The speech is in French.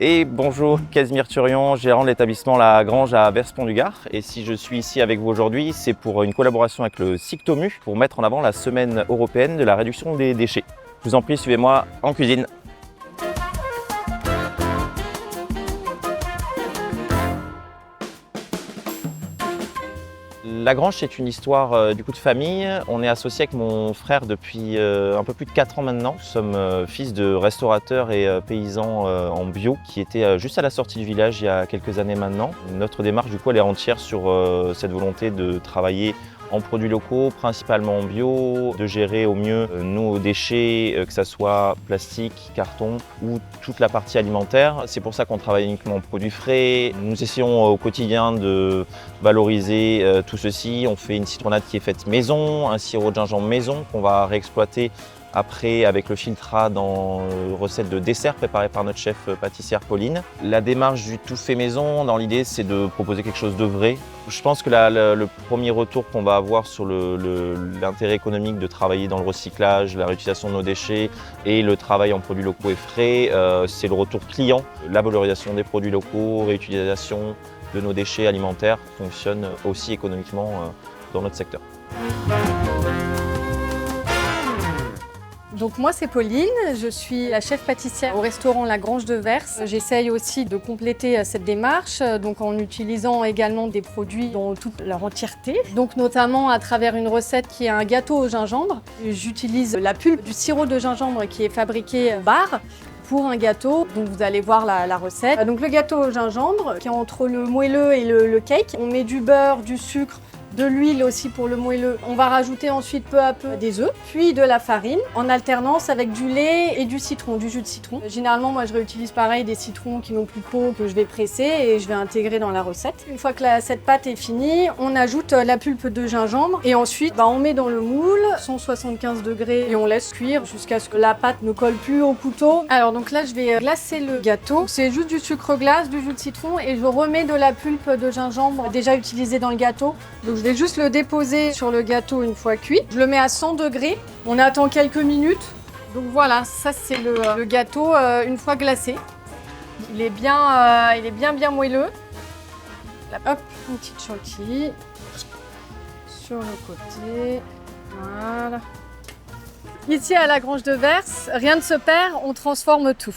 Et bonjour, Casimir Turion, gérant de l'établissement La Grange à Vers-Pont-du-Gard. Et si je suis ici avec vous aujourd'hui, c'est pour une collaboration avec le SICTOMU pour mettre en avant la semaine européenne de la réduction des déchets. Je vous en prie, suivez-moi en cuisine. La Grange, c'est une histoire de famille. On est associé avec mon frère depuis un peu plus de 4 ans maintenant. Nous sommes fils de restaurateurs et paysans en bio qui étaient juste à la sortie du village il y a quelques années maintenant. Notre démarche, elle est entière sur cette volonté de travailler en produits locaux, principalement en bio, de gérer au mieux nos déchets, que ce soit plastique, carton ou toute la partie alimentaire. C'est pour ça qu'on travaille uniquement en produits frais. Nous essayons au quotidien de valoriser tout ceci. On fait une citronnade qui est faite maison, un sirop de gingembre maison qu'on va réexploiter après avec le filtrat dans une recette de dessert préparée par notre chef pâtissière Pauline. La démarche du tout fait maison, dans l'idée, c'est de proposer quelque chose de vrai. Je pense que le premier retour qu'on va avoir sur l'intérêt économique de travailler dans le recyclage, la réutilisation de nos déchets et le travail en produits locaux et frais, c'est le retour client. La valorisation des produits locaux, réutilisation de nos déchets alimentaires fonctionne aussi économiquement dans notre secteur. Donc moi c'est Pauline, je suis la chef pâtissière au restaurant La Grange de Vers. J'essaye aussi de compléter cette démarche donc en utilisant également des produits dans toute leur entièreté. Donc notamment à travers une recette qui est un gâteau au gingembre. J'utilise la pulpe du sirop de gingembre qui est fabriqué bar pour un gâteau. Donc vous allez voir la recette. Donc le gâteau au gingembre qui est entre le moelleux et le cake. On met du beurre, du sucre, de l'huile aussi pour le moelleux. On va rajouter ensuite peu à peu des œufs, puis de la farine, en alternance avec du lait et du citron, du jus de citron. Généralement, moi je réutilise pareil des citrons qui n'ont plus de peau que je vais presser et je vais intégrer dans la recette. Une fois que cette pâte est finie, on ajoute la pulpe de gingembre et ensuite on met dans le moule, 175 degrés et on laisse cuire jusqu'à ce que la pâte ne colle plus au couteau. Alors donc là je vais glacer le gâteau. C'est juste du sucre glace, du jus de citron et je remets de la pulpe de gingembre déjà utilisée dans le gâteau. Donc je vais juste le déposer sur le gâteau une fois cuit. Je le mets à 100 degrés. On attend quelques minutes. Donc voilà, ça c'est le gâteau une fois glacé. Il est bien moelleux. Là, hop, une petite chantilly sur le côté. Voilà. Ici à la Grange de Vers, rien ne se perd, on transforme tout.